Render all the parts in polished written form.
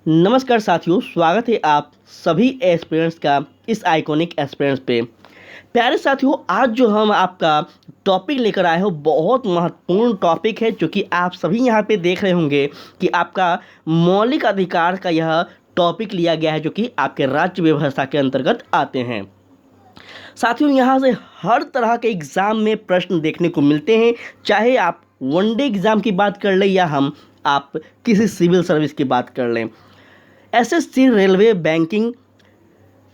नमस्कार साथियों, स्वागत है आप सभी एस्पिरेंट्स का इस आइकॉनिक एस्पिरेंट्स पे। प्यारे साथियों, आज जो हम आपका टॉपिक लेकर आए हो बहुत महत्वपूर्ण टॉपिक है, जो कि आप सभी यहाँ पे देख रहे होंगे कि आपका मौलिक अधिकार का यह टॉपिक लिया गया है, जो कि आपके राज्य व्यवस्था के अंतर्गत आते हैं। साथियों, यहाँ से हर तरह के एग्ज़ाम में प्रश्न देखने को मिलते हैं, चाहे आप वनडे एग्ज़ाम की बात कर लें या आप किसी सिविल सर्विस की बात कर लें। SSC, railway, banking,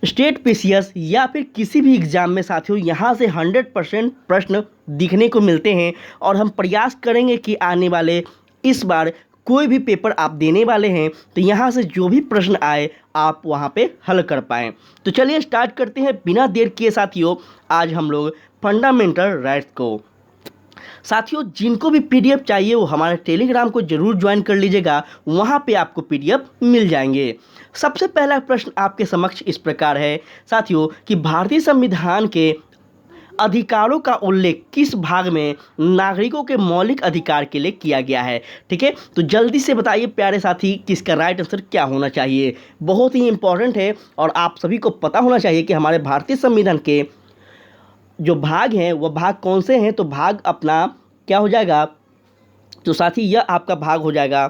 state PCS या फिर किसी भी एग्ज़ाम में साथियों यहाँ से 100% प्रश्न दिखने को मिलते हैं और हम प्रयास करेंगे कि आने वाले इस बार कोई भी पेपर आप देने वाले हैं तो यहाँ से जो भी प्रश्न आए आप वहाँ पे हल कर पाएँ। तो चलिए स्टार्ट करते हैं बिना देर किए साथियों। आज हम लोग फंडामेंटल राइट्स को, साथियों जिनको भी पीडीएफ चाहिए वो हमारे टेलीग्राम को जरूर ज्वाइन कर लीजिएगा, वहाँ पे आपको पीडीएफ मिल जाएंगे। सबसे पहला प्रश्न आपके समक्ष इस प्रकार है साथियों कि भारतीय संविधान के अधिकारों का उल्लेख किस भाग में नागरिकों के मौलिक अधिकार के लिए किया गया है। ठीक है, तो जल्दी से बताइए प्यारे साथी कि इसका राइट आंसर क्या होना चाहिए। बहुत ही इंपॉर्टेंट है और आप सभी को पता होना चाहिए कि हमारे भारतीय संविधान के जो भाग हैं वह भाग कौन से हैं। तो भाग अपना क्या हो जाएगा, तो साथी यह आपका भाग हो जाएगा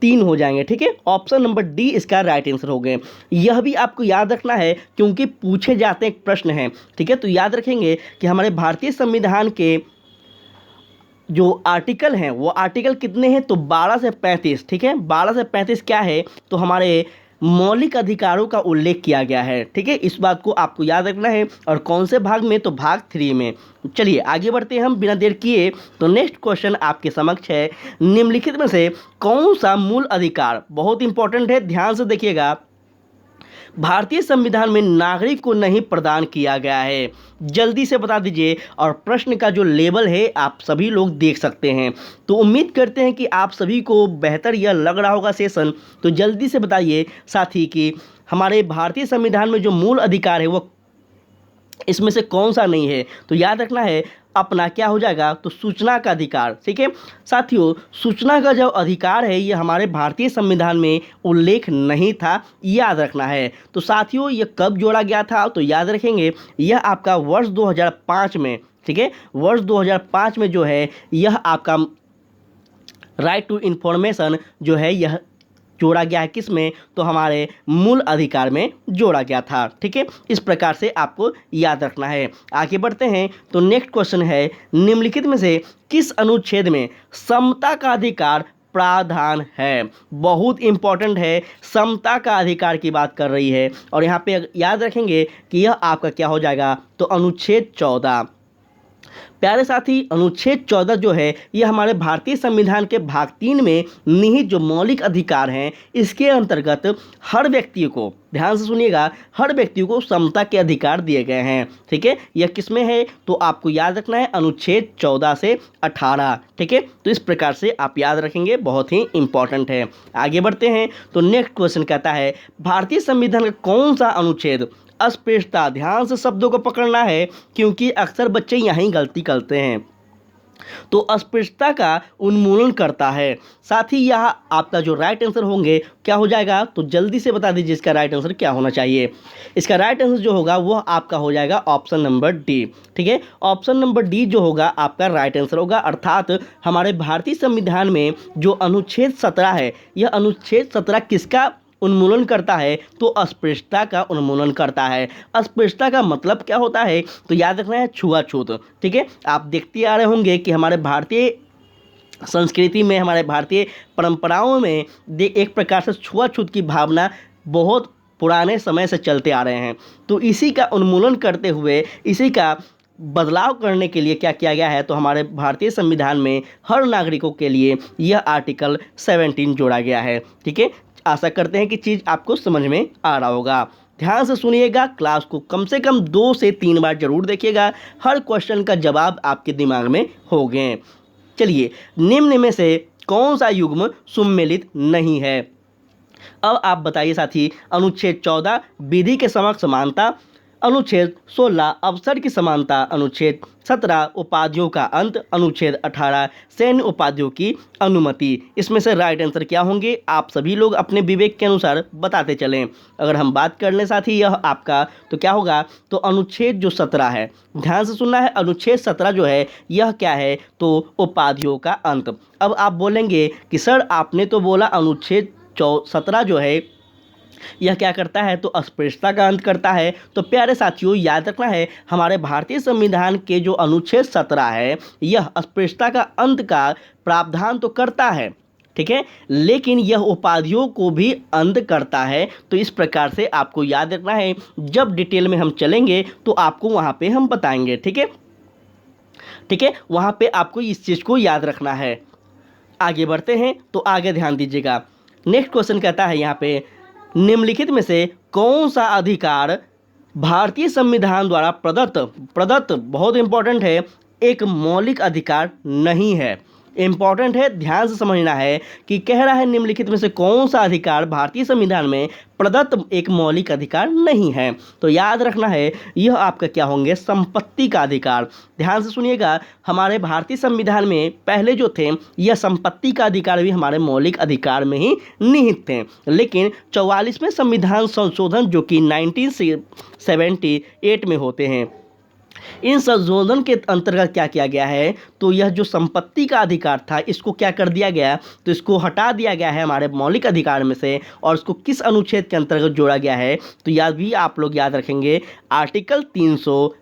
3 हो जाएंगे। ठीक है, ऑप्शन नंबर डी इसका राइट आंसर हो गए। यह भी आपको याद रखना है क्योंकि पूछे जाते एक प्रश्न है। ठीक है, तो याद रखेंगे कि हमारे भारतीय संविधान के जो आर्टिकल हैं वो आर्टिकल कितने हैं, तो 12 से 35। ठीक है, 12 से 35 क्या है, तो हमारे मौलिक अधिकारों का उल्लेख किया गया है। ठीक है, इस बात को आपको याद रखना है। और कौन से भाग में, तो भाग 3 में। चलिए आगे बढ़ते हैं हम बिना देर किए। तो नेक्स्ट क्वेश्चन आपके समक्ष है, निम्नलिखित में से कौन सा मूल अधिकार, बहुत इंपॉर्टेंट है, ध्यान से देखिएगा, भारतीय संविधान में नागरिक को नहीं प्रदान किया गया है। जल्दी से बता दीजिए। और प्रश्न का जो लेवल है आप सभी लोग देख सकते हैं। तो उम्मीद करते हैं कि आप सभी को बेहतर यह लग रहा होगा सेशन। तो जल्दी से बताइए साथी कि हमारे भारतीय संविधान में जो मूल अधिकार है वो इसमें से कौन सा नहीं है। तो याद रखना है अपना क्या हो जाएगा, तो सूचना का अधिकार। ठीक है साथियों, सूचना का जो अधिकार है ये हमारे भारतीय संविधान में उल्लेख नहीं था, याद रखना है। तो साथियों ये कब जोड़ा गया था, तो याद रखेंगे यह आपका वर्ष 2005 में। ठीक है, वर्ष 2005 में जो है यह आपका राइट टू इन्फॉर्मेशन जो है यह जोड़ा गया है किस में, तो हमारे मूल अधिकार में जोड़ा गया था। ठीक है, इस प्रकार से आपको याद रखना है। आगे बढ़ते हैं। तो नेक्स्ट क्वेश्चन है, निम्नलिखित में से किस अनुच्छेद में समता का अधिकार प्रावधान है। बहुत इंपॉर्टेंट है, समता का अधिकार की बात कर रही है। और यहाँ पे याद रखेंगे कि यह आपका क्या हो जाएगा, तो अनुच्छेद 14। प्यारे साथी, अनुच्छेद 14 जो है यह हमारे भारतीय संविधान के भाग 3 में निहित जो मौलिक अधिकार हैं इसके अंतर्गत हर व्यक्ति को, ध्यान से सुनिएगा, हर व्यक्ति को समता के अधिकार दिए गए हैं। ठीक है, यह किसमें है, तो आपको याद रखना है अनुच्छेद 14 से 18। ठीक है, तो इस प्रकार से आप याद रखेंगे, बहुत ही इंपॉर्टेंट है। आगे बढ़ते हैं। तो नेक्स्ट क्वेश्चन कहता है, भारतीय संविधान का कौन सा अनुच्छेद अस्पृश्यता, ध्यान से शब्दों को पकड़ना है क्योंकि अक्सर बच्चे यहीं गलती करते हैं, तो अस्पृश्यता का उन्मूलन करता है। साथ ही यह आपका जो राइट आंसर होंगे क्या हो जाएगा, तो जल्दी से बता दीजिए इसका राइट आंसर क्या होना चाहिए। इसका राइट आंसर जो होगा वह आपका हो जाएगा ऑप्शन नंबर डी। ठीक है, ऑप्शन नंबर डी जो होगा आपका राइट आंसर होगा। अर्थात हमारे भारतीय संविधान में जो अनुच्छेद 17 है, यह अनुच्छेद 17 किसका उन्मूलन करता है, तो अस्पृश्यता का उन्मूलन करता है। अस्पृश्यता का मतलब क्या होता है, तो याद रखना है छुआछूत। ठीक है, आप देखते आ रहे होंगे कि हमारे भारतीय संस्कृति में, हमारे भारतीय परंपराओं में एक प्रकार से छुआछूत की भावना बहुत पुराने समय से चलते आ रहे हैं। तो इसी का उन्मूलन करते हुए, इसी का बदलाव करने के लिए क्या किया गया है, तो हमारे भारतीय संविधान में हर नागरिकों के लिए यह आर्टिकल 17 जोड़ा गया है। ठीक है, आशा करते हैं कि चीज़ आपको समझ में आ रहा होगा। ध्यान से सुनिएगा, क्लास को कम से कम 2 से 3 बार जरूर देखिएगा, हर क्वेश्चन का जवाब आपके दिमाग में हो गए। चलिए, निम्न में से कौन सा युग्म सुमेलित नहीं है। अब आप बताइए साथी, अनुच्छेद 14 विधि के समक्ष समानता, अनुच्छेद 16 अवसर की समानता, अनुच्छेद 17 उपाधियों का अंत, अनुच्छेद 18 सैन्य उपाधियों की अनुमति। इसमें से राइट आंसर क्या होंगे आप सभी लोग अपने विवेक के अनुसार बताते चलें। अगर हम बात कर लें साथ ही यह आपका, तो क्या होगा, तो अनुच्छेद जो 17 है, ध्यान से सुनना है, अनुच्छेद 17 जो है यह क्या है, तो उपाधियों का अंत। अब आप बोलेंगे कि सर आपने तो बोला अनुच्छेद 17 जो है यह क्या करता है, तो अस्पृश्यता का अंत करता है। तो प्यारे साथियों याद रखना है, हमारे भारतीय संविधान के जो अनुच्छेद 17 है यह अस्पृश्यता का अंत का प्रावधान तो करता है, ठीक है, लेकिन यह उपाधियों को भी अंत करता है। तो इस प्रकार से आपको याद रखना है, जब डिटेल में हम चलेंगे तो आपको वहाँ पे हम बताएंगे, ठीक है, ठीक है, वहाँ पे आपको इस चीज़ को याद रखना है। आगे बढ़ते हैं, तो आगे ध्यान दीजिएगा। नेक्स्ट क्वेश्चन कहता है यहाँ पे, निम्नलिखित में से कौन सा अधिकार भारतीय संविधान द्वारा प्रदत्त बहुत इंपॉर्टेंट है, एक मौलिक अधिकार नहीं है। इंपॉर्टेंट है, ध्यान से समझना है कि कह रहा है निम्नलिखित में से कौन सा अधिकार भारतीय संविधान में प्रदत्त एक मौलिक अधिकार नहीं है। तो याद रखना है, यह आपका क्या होंगे, संपत्ति का अधिकार। ध्यान से सुनिएगा, हमारे भारतीय संविधान में पहले जो थे यह संपत्ति का अधिकार भी हमारे मौलिक अधिकार में ही निहित थे, लेकिन 44वें संविधान संशोधन जो कि 1978 में होते हैं, इन संशोधन के अंतर्गत क्या किया गया है, तो यह जो संपत्ति का अधिकार था इसको क्या कर दिया गया, तो इसको हटा दिया गया है हमारे मौलिक अधिकार में से, और इसको किस अनुच्छेद के अंतर्गत जोड़ा गया है, तो याद भी आप लोग याद रखेंगे, आर्टिकल 300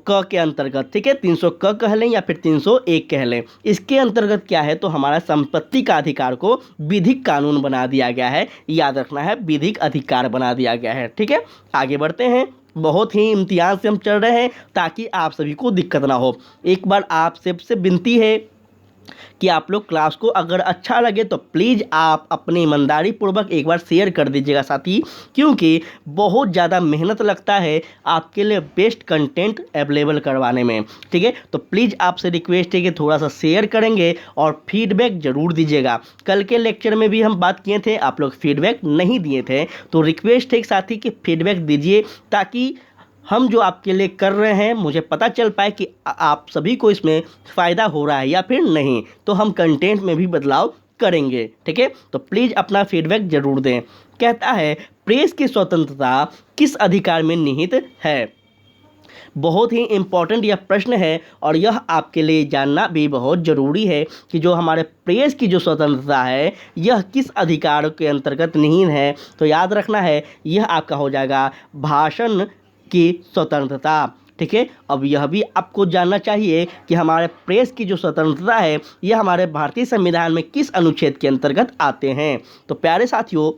क के अंतर्गत, ठीक है, 300 क कह लें या फिर 301 कह लें। इसके अंतर्गत क्या है, तो हमारा संपत्ति का अधिकार को विधिक कानून बना दिया गया है, याद रखना है, विधिक अधिकार बना दिया गया है, ठीक है। आगे बढ़ते हैं, बहुत ही इम्तियाज से हम चल रहे हैं ताकि आप सभी को दिक्कत ना हो। एक बार आप सबसे विनती है कि आप लोग क्लास को अगर अच्छा लगे तो प्लीज़ आप अपनी ईमानदारी पूर्वक एक बार शेयर कर दीजिएगा साथी, क्योंकि बहुत ज़्यादा मेहनत लगता है आपके लिए बेस्ट कंटेंट अवेलेबल करवाने में, ठीक है। तो प्लीज़ आपसे रिक्वेस्ट है कि थोड़ा सा शेयर करेंगे और फीडबैक ज़रूर दीजिएगा। कल के लेक्चर में भी हम बात किए थे, आप लोग फीडबैक नहीं दिए थे, तो रिक्वेस्ट है साथी कि फीडबैक दीजिए ताकि हम जो आपके लिए कर रहे हैं मुझे पता चल पाए कि आप सभी को इसमें फ़ायदा हो रहा है या फिर नहीं, तो हम कंटेंट में भी बदलाव करेंगे, ठीक है। तो प्लीज़ अपना फीडबैक ज़रूर दें। कहता है प्रेस की स्वतंत्रता किस अधिकार में निहित है। बहुत ही इम्पॉर्टेंट यह प्रश्न है और यह आपके लिए जानना भी बहुत ज़रूरी है कि जो हमारे प्रेस की जो स्वतंत्रता है यह किस अधिकार के अंतर्गत निहित है। तो याद रखना है, यह आपका हो जाएगा भाषण की स्वतंत्रता, ठीक है। अब यह भी आपको जानना चाहिए कि हमारे प्रेस की जो स्वतंत्रता है यह हमारे भारतीय संविधान में किस अनुच्छेद के अंतर्गत आते हैं। तो प्यारे साथियों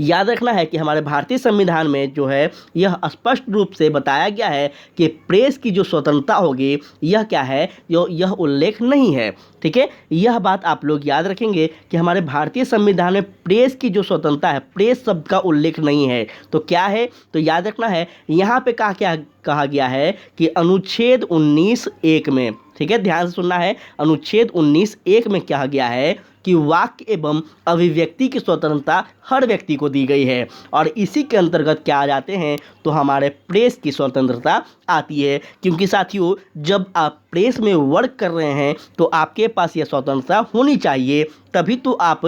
याद रखना है कि हमारे भारतीय संविधान में जो है यह स्पष्ट रूप से बताया गया है कि प्रेस की जो स्वतंत्रता होगी यह क्या है, यह उल्लेख नहीं है, ठीक है। यह बात आप लोग याद रखेंगे कि हमारे भारतीय संविधान में प्रेस की जो स्वतंत्रता है, प्रेस शब्द का उल्लेख नहीं है। तो क्या है, तो याद रखना है यहाँ पे क्या कहा गया है कि अनुच्छेद 19(1) में, ठीक है, ध्यान से सुनना है, अनुच्छेद 19(1) में कहा गया है कि वाक्य एवं अभिव्यक्ति की स्वतंत्रता हर व्यक्ति को दी गई है, और इसी के अंतर्गत क्या आ जाते हैं, तो हमारे प्रेस की स्वतंत्रता आती है। क्योंकि साथियों जब आप प्रेस में वर्क कर रहे हैं तो आपके पास यह स्वतंत्रता होनी चाहिए, तभी तो आप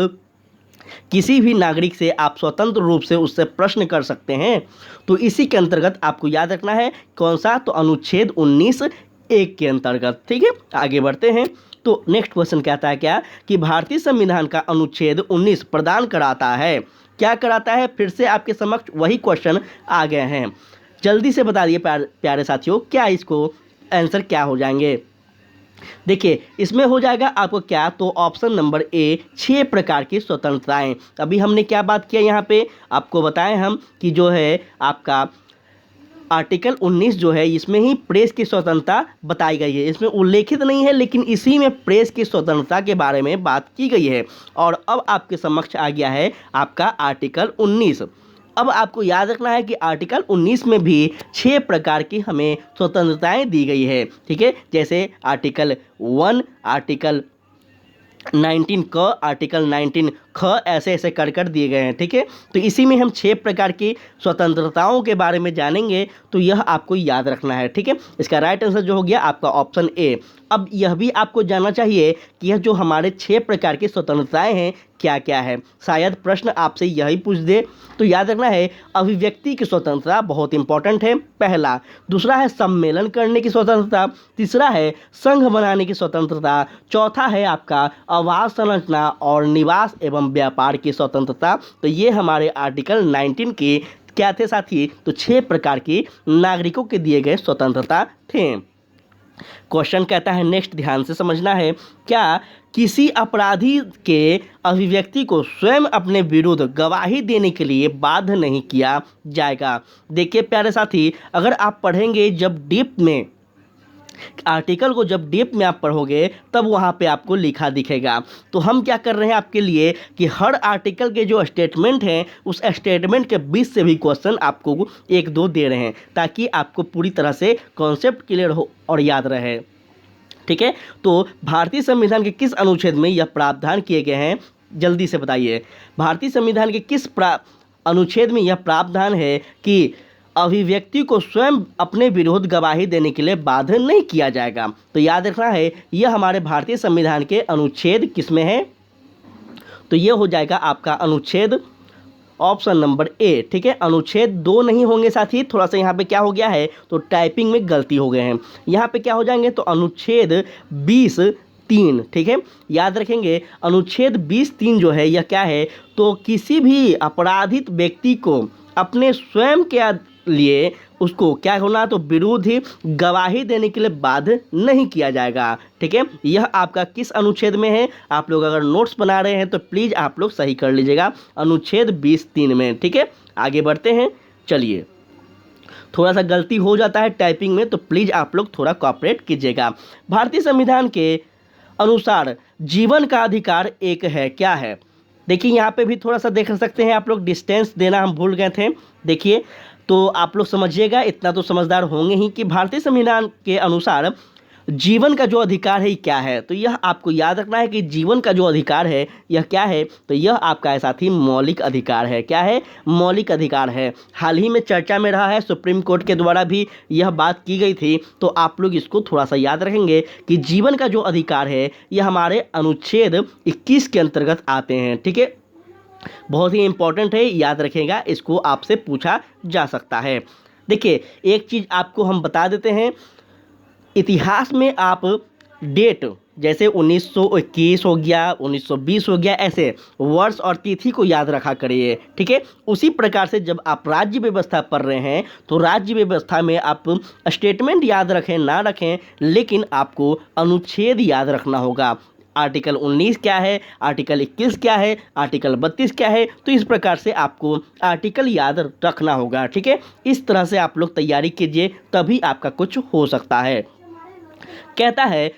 किसी भी नागरिक से आप स्वतंत्र रूप से उससे प्रश्न कर सकते हैं। तो इसी के अंतर्गत आपको याद रखना है कौन सा, तो अनुच्छेद 19(1) के अंतर्गत, ठीक है। आगे बढ़ते हैं, तो नेक्स्ट क्वेश्चन कहता है क्या कि भारतीय संविधान का अनुच्छेद 19 प्रदान कराता है, क्या कराता है, फिर से आपके समक्ष वही क्वेश्चन आ गए हैं, जल्दी से बता दिए प्यारे साथियों, क्या इसको आंसर क्या हो जाएंगे। देखिए इसमें हो जाएगा आपको क्या, तो ऑप्शन नंबर ए 6 प्रकार की स्वतंत्रताएं। अभी हमने क्या बात किया यहाँ पे आपको बताएं हम कि जो है आपका आर्टिकल 19 जो है इसमें ही प्रेस की स्वतंत्रता बताई गई है, इसमें उल्लेखित नहीं है लेकिन इसी में प्रेस की स्वतंत्रता के बारे में बात की गई है। और अब आपके समक्ष आ गया है आपका आर्टिकल 19। अब आपको याद रखना है कि आर्टिकल 19 में भी 6 प्रकार की हमें स्वतंत्रताएं दी गई है, ठीक है। जैसे आर्टिकल 1, 19 क, आर्टिकल 19 ख, ऐसे ऐसे कर दिए गए हैं। ठीक है, तो इसी में हम 6 प्रकार की स्वतंत्रताओं के बारे में जानेंगे, तो यह आपको याद रखना है। ठीक है, इसका राइट आंसर जो हो गया आपका ऑप्शन ए। अब यह भी आपको जानना चाहिए कि यह जो हमारे 6 प्रकार की स्वतंत्रताएं हैं क्या क्या है। शायद प्रश्न आपसे यही पूछ दे, तो याद रखना है अभिव्यक्ति की स्वतंत्रता बहुत इंपॉर्टेंट है, पहला। दूसरा है सम्मेलन करने की स्वतंत्रता। तीसरा है संघ बनाने की स्वतंत्रता। चौथा है आपका आवास संरचना और निवास एवं व्यापार की स्वतंत्रता। तो ये हमारे आर्टिकल 19 के क्या थे साथी, तो 6 प्रकार की नागरिकों के दिए गए स्वतंत्रता थे। क्वेश्चन कहता है नेक्स्ट, ध्यान से समझना है, क्या किसी अपराधी के अभिव्यक्ति को स्वयं अपने विरुद्ध गवाही देने के लिए बाध्य नहीं किया जाएगा। देखिए प्यारे साथी, अगर आप पढ़ेंगे जब डीप में आर्टिकल को, जब डीप में आप पढ़ोगे तब वहाँ पे आपको लिखा दिखेगा। तो हम क्या कर रहे हैं आपके लिए कि हर आर्टिकल के जो स्टेटमेंट हैं उस स्टेटमेंट के बीच से भी क्वेश्चन आपको एक दो दे रहे हैं, ताकि आपको पूरी तरह से कॉन्सेप्ट क्लियर हो और याद रहे। ठीक है, तो भारतीय संविधान के किस अनुच्छेद में यह प्रावधान किए गए हैं, जल्दी से बताइए। भारतीय संविधान के किस अनुच्छेद में यह प्रावधान है कि अभिव्यक्ति को स्वयं अपने विरुद्ध गवाही देने के लिए बाध्य नहीं किया जाएगा। तो याद रखना है यह हमारे भारतीय संविधान के अनुच्छेद किसमें है, तो यह हो जाएगा आपका अनुच्छेद ऑप्शन नंबर ए। ठीक है, अनुच्छेद 2 नहीं होंगे साथी, थोड़ा सा यहाँ पे क्या हो गया है, तो टाइपिंग में गलती हो गए हैं। यहाँ पे क्या हो जाएंगे, तो अनुच्छेद 20(3). ठीक है, याद रखेंगे अनुच्छेद 20(3) जो है यह क्या है, तो किसी भी अपराधित व्यक्ति को अपने स्वयं के लिए उसको क्या होना, तो विरुद्ध ही गवाही देने के लिए बाध्य नहीं किया जाएगा। ठीक है, यह आपका किस अनुच्छेद में है, आप लोग अगर नोट्स बना रहे हैं तो प्लीज़ आप लोग सही कर लीजिएगा, अनुच्छेद 20(3) में। ठीक है, आगे बढ़ते हैं। चलिए, थोड़ा सा गलती हो जाता है टाइपिंग में, तो प्लीज़ आप लोग थोड़ा कोऑपरेट कीजिएगा। भारतीय संविधान के अनुसार जीवन का अधिकार एक है, क्या है। देखिए यहाँ पे भी थोड़ा सा देख सकते हैं आप लोग, डिस्टेंस देना हम भूल गए थे। देखिए, तो आप लोग समझिएगा, इतना तो समझदार होंगे ही कि भारतीय संविधान के अनुसार जीवन का जो अधिकार है क्या है। तो यह आपको याद रखना है कि जीवन का जो अधिकार है यह क्या है, तो यह आपका है साथी मौलिक अधिकार है। क्या है, मौलिक अधिकार है। हाल ही में चर्चा में रहा है, सुप्रीम कोर्ट के द्वारा भी यह बात की गई थी, तो आप लोग इसको थोड़ा सा याद रखेंगे कि जीवन का जो अधिकार है यह हमारे अनुच्छेद 21 के अंतर्गत आते हैं। ठीक है, बहुत ही इंपॉर्टेंट है, याद रखिएगा, इसको आपसे पूछा जा सकता है। देखिए एक चीज़ आपको हम बता देते हैं, इतिहास में आप डेट जैसे 1921 हो गया, 1920 हो गया, ऐसे वर्ष और तिथि को याद रखा करिए। ठीक है, उसी प्रकार से जब आप राज्य व्यवस्था पढ़ रहे हैं तो राज्य व्यवस्था में आप स्टेटमेंट याद रखें ना रखें, लेकिन आपको अनुच्छेद याद रखना होगा। आर्टिकल 19 क्या है, आर्टिकल 21 क्या है, आर्टिकल 32 क्या है, तो इस प्रकार से आपको आर्टिकल याद रखना होगा। ठीक है, इस तरह से आप लोग तैयारी कीजिए, तभी आपका कुछ हो सकता है। कहता है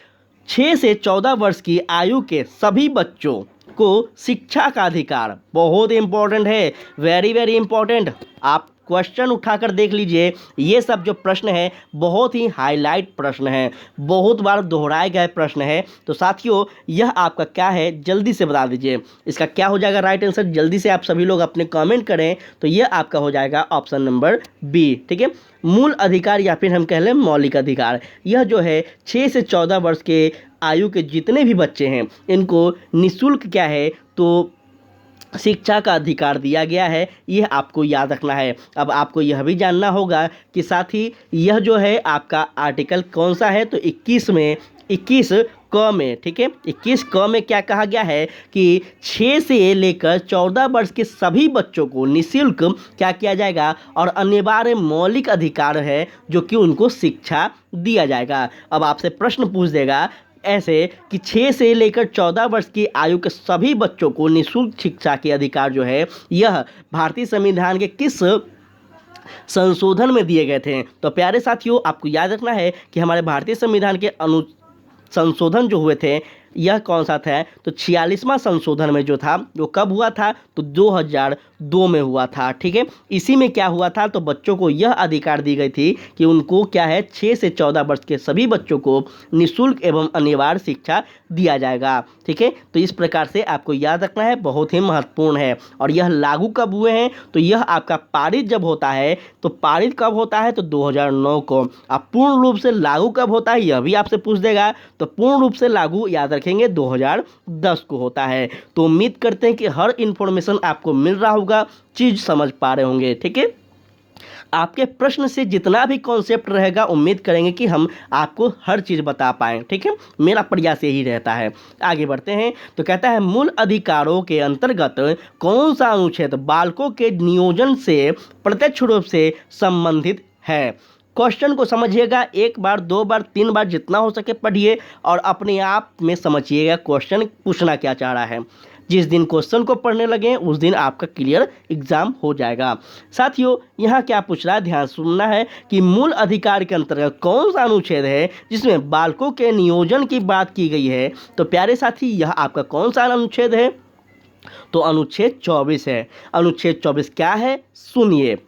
6 से 14 वर्ष की आयु के सभी बच्चों को शिक्षा का अधिकार, बहुत इंपॉर्टेंट है, वेरी वेरी इंपॉर्टेंट। आप क्वेश्चन उठाकर देख लीजिए, ये सब जो प्रश्न है बहुत ही हाईलाइट प्रश्न है, बहुत बार दोहराए गए प्रश्न है। तो साथियों यह आपका क्या है, जल्दी से बता दीजिए इसका क्या हो जाएगा राइट आंसर। जल्दी से आप सभी लोग अपने कमेंट करें, तो यह आपका हो जाएगा ऑप्शन नंबर बी। ठीक है, मूल अधिकार या फिर हम कह लें मौलिक अधिकार। यह जो है 6 से 14 वर्ष के आयु के जितने भी बच्चे हैं इनको निःशुल्क क्या है, तो शिक्षा का अधिकार दिया गया है, यह आपको याद रखना है। अब आपको यह भी जानना होगा कि साथ ही यह जो है आपका आर्टिकल कौन सा है, तो 21 में 21 क में। ठीक है, 21 क में क्या कहा गया है कि 6 से लेकर 14 वर्ष के सभी बच्चों को निःशुल्क क्या किया जाएगा, और अनिवार्य मौलिक अधिकार है जो कि उनको शिक्षा दिया जाएगा। अब आपसे प्रश्न पूछ देगा ऐसे कि 6 से लेकर 14 वर्ष की आयु के सभी बच्चों को निःशुल्क शिक्षा के अधिकार जो है यह भारतीय संविधान के किस संशोधन में दिए गए थे। तो प्यारे साथियों आपको याद रखना है कि हमारे भारतीय संविधान के संशोधन जो हुए थे यह कौन सा था, तो 46वां संशोधन में जो था वो कब हुआ था, तो 2002 में हुआ था। ठीक है, इसी में क्या हुआ था, तो बच्चों को यह अधिकार दी गई थी कि उनको क्या है 6 से 14 वर्ष के सभी बच्चों को निःशुल्क एवं अनिवार्य शिक्षा दिया जाएगा। ठीक है, तो इस प्रकार से आपको याद रखना है, बहुत ही महत्वपूर्ण है। और यह लागू कब हुए हैं, तो यह आपका पारित जब होता है, तो पारित कब होता है, तो 2009 को। अब पूर्ण रूप से लागू कब होता है यह भी आपसे पूछ देगा, तो पूर्ण रूप से लागू याद रखेंगे 2010 को होता है। तो उम्मीद करते हैं कि हर इंफॉर्मेशन आपको मिल रहा होगा, चीज़ समझ पा रहे होंगे। ठीक है, आपके प्रश्न से जितना भी कॉन्सेप्ट रहेगा उम्मीद करेंगे कि हम आपको हर चीज़ बता पाएँ। ठीक है, मेरा प्रयास यही रहता है। आगे बढ़ते हैं, तो कहता है मूल अधिकारों के अंतर्गत कौन सा अनुच्छेद बालकों के नियोजन से प्रत्यक्ष रूप से संबंधित है। क्वेश्चन को समझिएगा, एक बार, दो बार, तीन बार, जितना हो सके पढ़िए और अपने आप में समझिएगा क्वेश्चन पूछना क्या चाह रहा है। जिस दिन क्वेश्चन को पढ़ने लगे उस दिन आपका क्लियर एग्जाम हो जाएगा। साथियों, यहाँ क्या पूछ रहा है, ध्यान सुनना है कि मूल अधिकार के अंतर्गत कौन सा अनुच्छेद है जिसमें बालकों के नियोजन की बात की गई है। तो प्यारे साथी, यह आपका कौन सा अनुच्छेद है, तो अनुच्छेद 24 है। अनुच्छेद 24 क्या है, सुनिए।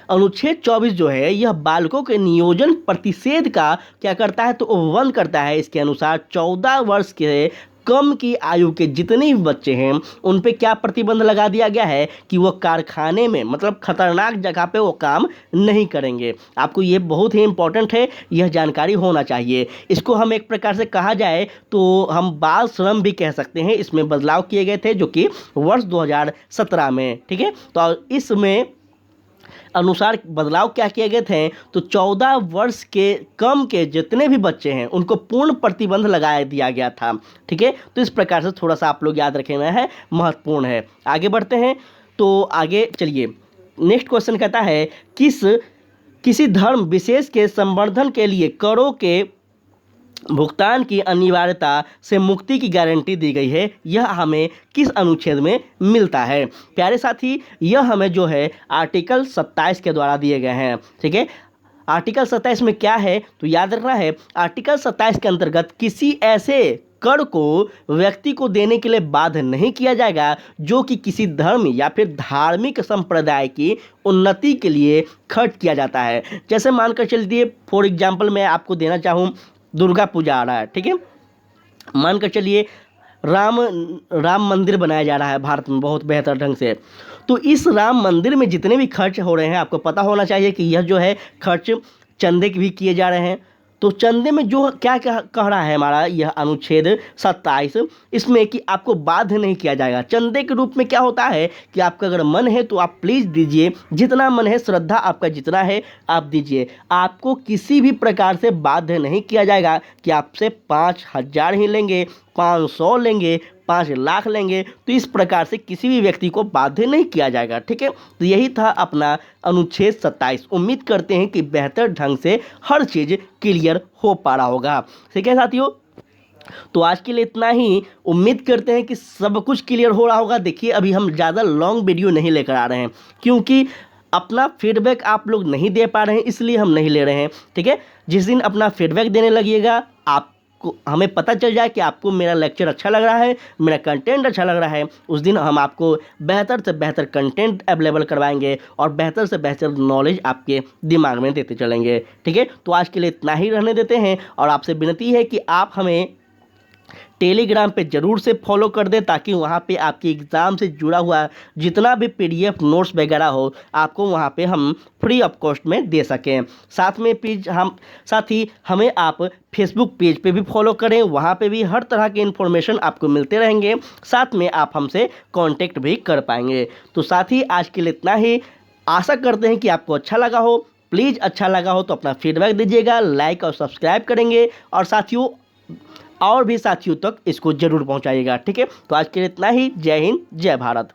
अनुच्छेद 24 जो है यह बालकों के नियोजन प्रतिषेध का क्या करता है, तो उल्लंघन करता है। इसके अनुसार 14 वर्ष के कम की आयु के जितने भी बच्चे हैं उन पे क्या प्रतिबंध लगा दिया गया है कि वो कारखाने में, मतलब खतरनाक जगह पे वो काम नहीं करेंगे। आपको ये बहुत ही इंपॉर्टेंट है, यह जानकारी होना चाहिए। इसको हम एक प्रकार से कहा जाए तो हम बाल श्रम भी कह सकते हैं। इसमें बदलाव किए गए थे जो कि वर्ष 2017 में। ठीक है, तो इसमें अनुसार बदलाव क्या किए गए थे, तो 14 वर्ष के कम के जितने भी बच्चे हैं उनको पूर्ण प्रतिबंध लगा दिया गया था। ठीक है, तो इस प्रकार से थोड़ा सा आप लोग याद रखना है, महत्वपूर्ण है। आगे बढ़ते हैं, तो आगे चलिए। नेक्स्ट क्वेश्चन कहता है किसी धर्म विशेष के संवर्धन के लिए करों के भुगतान की अनिवार्यता से मुक्ति की गारंटी दी गई है, यह हमें किस अनुच्छेद में मिलता है। प्यारे साथी, यह हमें जो है आर्टिकल 27 के द्वारा दिए गए हैं। ठीक है, आर्टिकल 27 में क्या है, तो याद रखना है आर्टिकल 27 के अंतर्गत किसी ऐसे कर को व्यक्ति को देने के लिए बाध्य नहीं किया जाएगा जो कि किसी धर्म या फिर धार्मिक संप्रदाय की उन्नति के लिए खर्च किया जाता है। जैसे मानकर चलिए, फॉर एग्जाम्पल मैं आपको देना चाहूँ, दुर्गा पूजा आ रहा है। ठीक है, मानकर चलिए राम मंदिर बनाया जा रहा है भारत में बहुत बेहतर ढंग से। तो इस राम मंदिर में जितने भी खर्च हो रहे हैं, आपको पता होना चाहिए कि यह जो है खर्च चंदे के भी किए जा रहे हैं। तो चंदे में जो क्या कह रहा है हमारा यह अनुच्छेद 27, इसमें कि आपको बाध्य नहीं किया जाएगा। चंदे के रूप में क्या होता है कि आपका अगर मन है तो आप प्लीज़ दीजिए, जितना मन है, श्रद्धा आपका जितना है आप दीजिए। आपको किसी भी प्रकार से बाध्य नहीं किया जाएगा कि आपसे 5,000 ही लेंगे, 500 लेंगे, 5 लाख लेंगे। तो इस प्रकार से किसी भी व्यक्ति को बाध्य नहीं किया जाएगा। ठीक है, तो यही था अपना अनुच्छेद 27। उम्मीद करते हैं कि बेहतर ढंग से हर चीज़ क्लियर हो पा रहा होगा। ठीक है साथियों, तो आज के लिए इतना ही। उम्मीद करते हैं कि सब कुछ क्लियर हो रहा होगा। देखिए, अभी हम ज़्यादा लॉन्ग वीडियो नहीं लेकर आ रहे हैं क्योंकि अपना फीडबैक आप लोग नहीं दे पा रहे हैं, इसलिए हम नहीं ले रहे हैं। ठीक है, जिस दिन अपना फीडबैक देने लगिएगा, आप हमें पता चल जाए कि आपको मेरा लेक्चर अच्छा लग रहा है, मेरा कंटेंट अच्छा लग रहा है, उस दिन हम आपको बेहतर से बेहतर कंटेंट अवेलेबल करवाएंगे और बेहतर से बेहतर नॉलेज आपके दिमाग में देते चलेंगे। ठीक है, तो आज के लिए इतना ही रहने देते हैं और आपसे विनती है कि आप हमें टेलीग्राम पे ज़रूर से फॉलो कर दें ताकि वहाँ पे आपके एग्ज़ाम से जुड़ा हुआ जितना भी पीडीएफ नोट्स वगैरह हो आपको वहाँ पे हम फ्री ऑफ कॉस्ट में दे सकें। साथ ही हमें आप फेसबुक पेज पे भी फॉलो करें, वहाँ पे भी हर तरह के इन्फॉर्मेशन आपको मिलते रहेंगे, साथ में आप हमसे कांटेक्ट भी कर पाएंगे। तो साथ ही आज के लिए इतना ही। आशा करते हैं कि आपको अच्छा लगा हो। प्लीज़ अच्छा लगा हो तो अपना फीडबैक दीजिएगा, लाइक और सब्सक्राइब करेंगे और और भी साथियों तक इसको जरूर पहुंचाइएगा। ठीक है, तो आज के लिए इतना ही। जय हिंद, जय भारत।